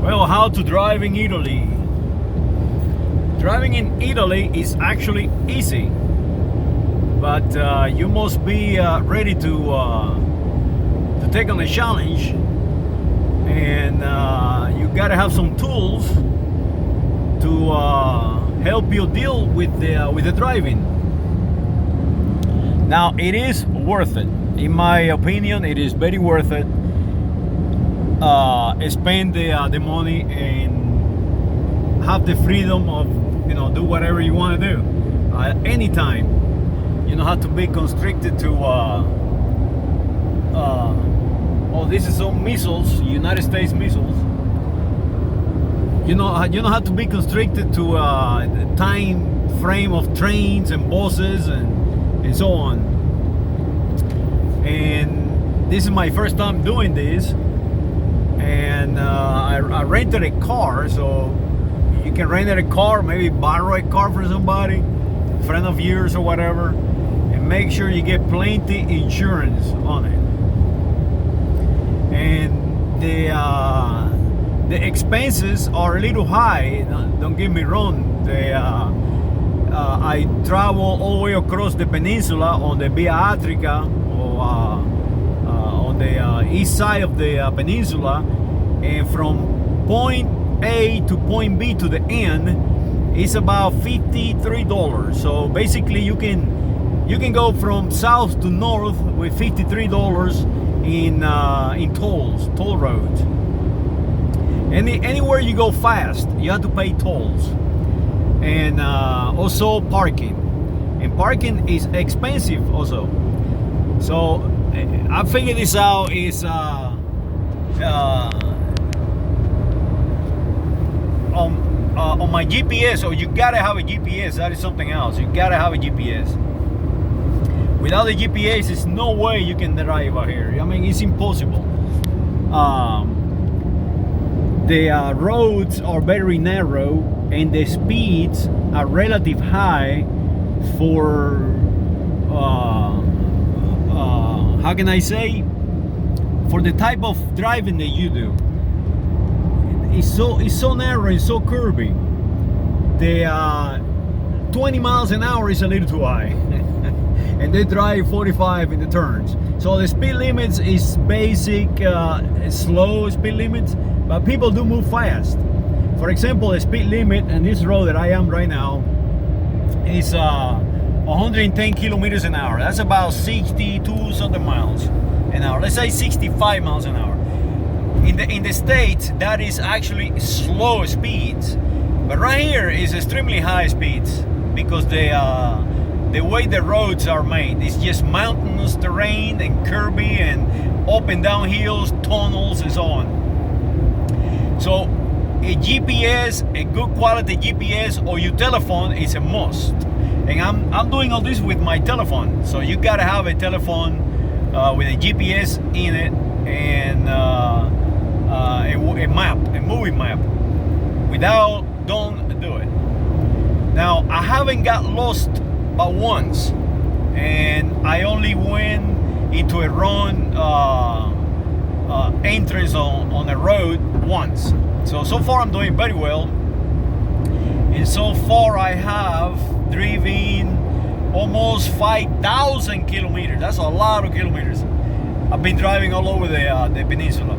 Well, how to drive in Italy. Driving in Italy is actually easy, but you must be ready to take on a challenge, and you gotta have some tools to help you deal with the driving. Now, it is worth it. In my opinion, it is very worth it. Spend the money and have the freedom of do whatever you want to do anytime. You don't have to be constricted to this is some missiles, United States missiles. You don't have to be constricted to the time frame of trains and buses and so on. And this is my first time doing this, and I rented a car. So you can rent a car, maybe borrow a car from somebody, a friend of yours or whatever, and make sure you get plenty insurance on it. And the expenses are a little high. Don't get me wrong. I travel all the way across the peninsula on the Via Atrica, or on the east side of the peninsula, and from point A to point B to the end is about $53. So basically you can go from south to north with $53 in toll roads. Anywhere you go fast, you have to pay tolls, and also parking. And parking is expensive also. So I figured this out is on my GPS. Or you gotta have a GPS. That is something else. You gotta have a GPS. Without a GPS, there's no way you can drive out here. I mean, it's impossible. The roads are very narrow, and the speeds are relative high for how can I say, for the type of driving that you do. It's so narrow and so curvy. The 20 miles an hour is a little too high. And they drive 45 in the turns. So the speed limits is basic slow speed limits, but people do move fast. For example, the speed limit on this road that I am right now is 110 kilometers an hour. That's about 62 something miles an hour. Let's say 65 miles an hour. In the States, that is actually slow speeds, but right here is extremely high speeds, because the way the roads are made, it's just mountainous terrain and curvy and up and down hills, tunnels, and so on. So a GPS, a good quality GPS, or your telephone is a must. And I'm doing all this with my telephone. So you gotta have a telephone with a GPS in it, and a map, a moving map. Without, don't do it. Now, I haven't got lost but once, and I only went into a wrong entrance on a road once. So far I'm doing very well, and so far I have driven almost 5,000 kilometers. That's a lot of kilometers. I've been driving all over the peninsula.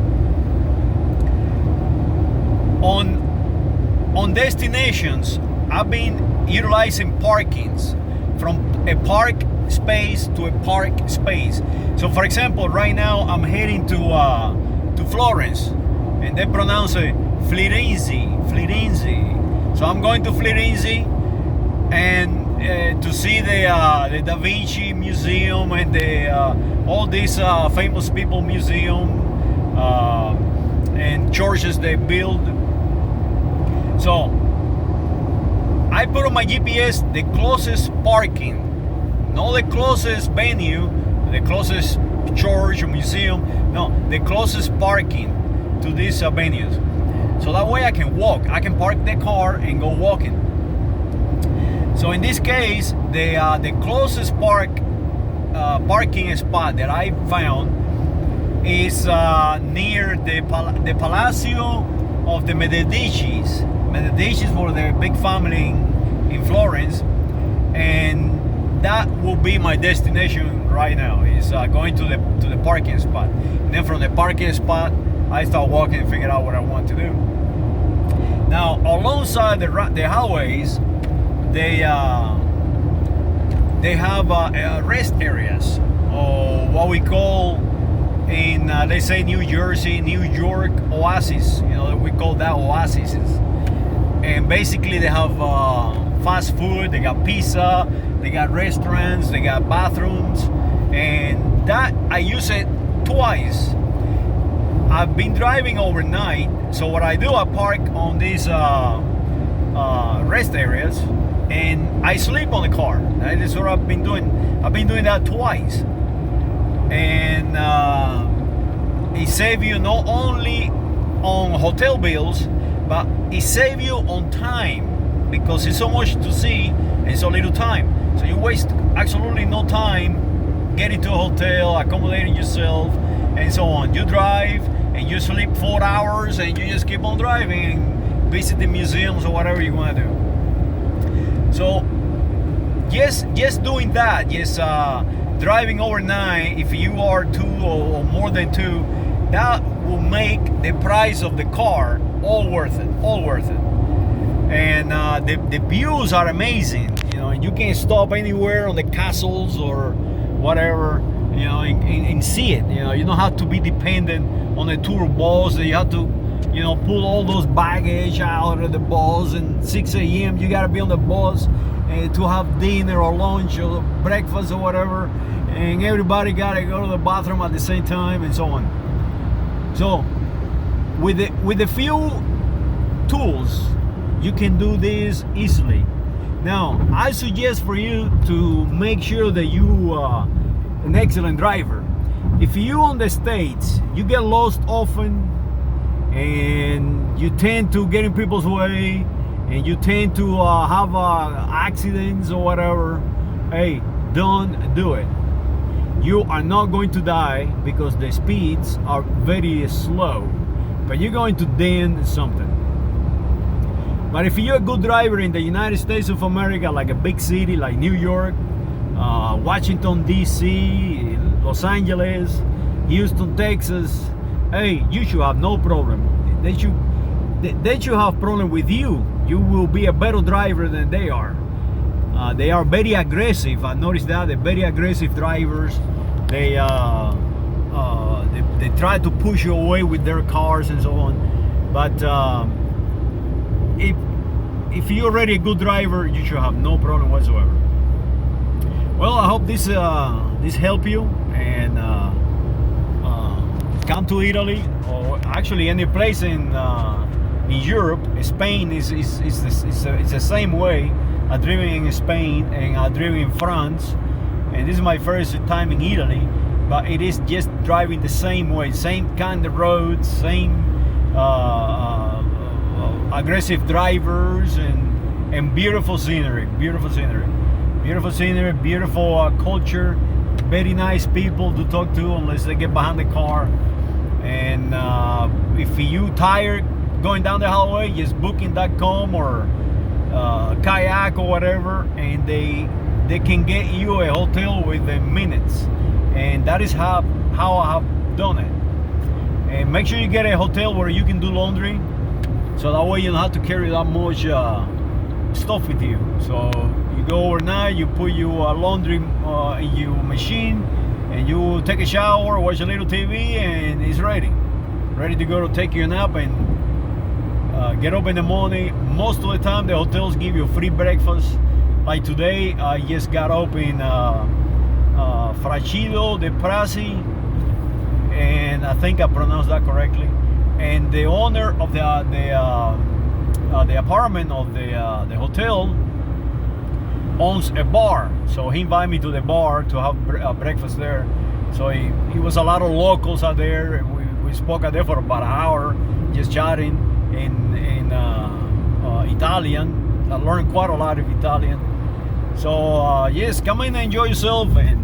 On destinations, I've been utilizing parkings from a park space to a park space. So for example, right now I'm heading to Florence, and they pronounce it Firenze. So I'm going to Firenze, and to see the Da Vinci Museum and all these famous people museum and churches they build. So I put on my GPS the closest parking, not the closest venue, the closest church or museum, no, the closest parking to these venues. So that way I can walk. I can park the car and go walking. So in this case, the closest parking spot that I found is near the Palazzo of the Medicis. Medicis were the big family in Florence, and that will be my destination right now. Is going to the parking spot. And then from the parking spot, I start walking and figure out what I want to do. Now, alongside the highways, they have rest areas, or what we call in let's say New Jersey, New York, oasis. We call that oases. And basically they have fast food, they got pizza, they got restaurants, they got bathrooms, and that I use it twice. I've been driving overnight, so what I do, I park on these rest areas and I sleep on the car. That is what I've been doing. I've been doing that twice, and it saves you not only on hotel bills, but it saves you on time, because it's so much to see and so little time. So you waste absolutely no time getting to a hotel, accommodating yourself, and so on. You drive and you sleep 4 hours and you just keep on driving and visit the museums or whatever you want to do. So just doing that, driving overnight, if you are two or more than two, that will make the price of the car all worth it. And the views are amazing. You can stop anywhere on the castles or whatever, and see it. You don't have to be dependent on a tour bus. You have to, pull all those baggage out of the bus, and 6 a.m. you gotta be on the bus to have dinner or lunch or breakfast or whatever, and everybody gotta go to the bathroom at the same time, and so on. So with the few tools, you can do this easily. Now, I suggest for you to make sure that you are an excellent driver. If you on the States, you get lost often, and you tend to get in people's way, and you tend to have accidents or whatever, hey, don't do it. You are not going to die because the speeds are very slow, but you're going to dent something. But if you're a good driver in the United States of America, like a big city like New York, Washington DC, Los Angeles, Houston, Texas, hey, you should have no problem. They should have problem with you. You will be a better driver than they are. They are very aggressive. I noticed that they're very aggressive drivers. They try to push you away with their cars and so on. But if you're already a good driver, you should have no problem whatsoever. Well, I hope this helped you, and come to Italy, or actually any place in Europe. Spain is the same way. I've driven in Spain and I've driven in France, and this is my first time in Italy, but it is just driving the same way, same kind of roads, same aggressive drivers, and beautiful scenery, beautiful culture, very nice people to talk to, unless they get behind the car. And if you tired going down the highway, just booking.com or kayak or whatever, and they can get you a hotel within minutes. And that is how I have done it. And make sure you get a hotel where you can do laundry, so that way you don't have to carry that much stuff with you. So you go overnight, you put your laundry in your machine, and you take a shower, watch a little TV, and it's ready to go to take your nap and get up in the morning. Most of the time the hotels give you free breakfast. Like today, I just got up in Frascino de Prasi, and I think I pronounced that correctly. And the owner of the apartment of the hotel owns a bar, so he invited me to the bar to have breakfast there. So he was a lot of locals out there. We spoke out there for about an hour, just chatting in Italian. I learned quite a lot of Italian. So yes, come in and enjoy yourself, and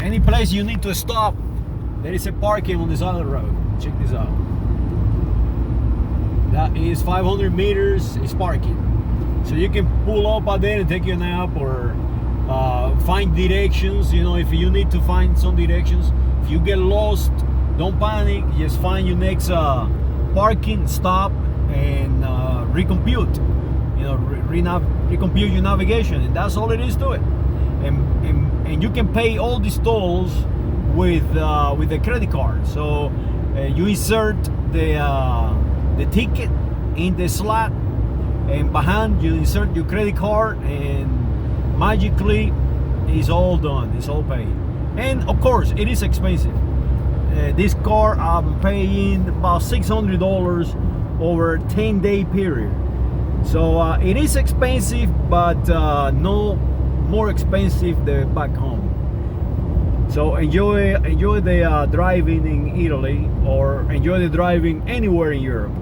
any place you need to stop, there is a parking on this other road. Check this out. That is 500 meters is parking. So you can pull up out there and take a nap, or find directions. You know, if you need to find some directions, if you get lost, don't panic. Just find your next parking stop and recompute. You know, recompute your navigation, and that's all it is to it. And you can pay all these tolls with a credit card. So you insert the ticket in the slot, and behind you insert your credit card, and magically it's all done, it's all paid. And of course it is expensive. This car I'm paying about $600 over a 10-day period. So it is expensive, but no more expensive than back home. So enjoy the driving in Italy, or enjoy the driving anywhere in Europe.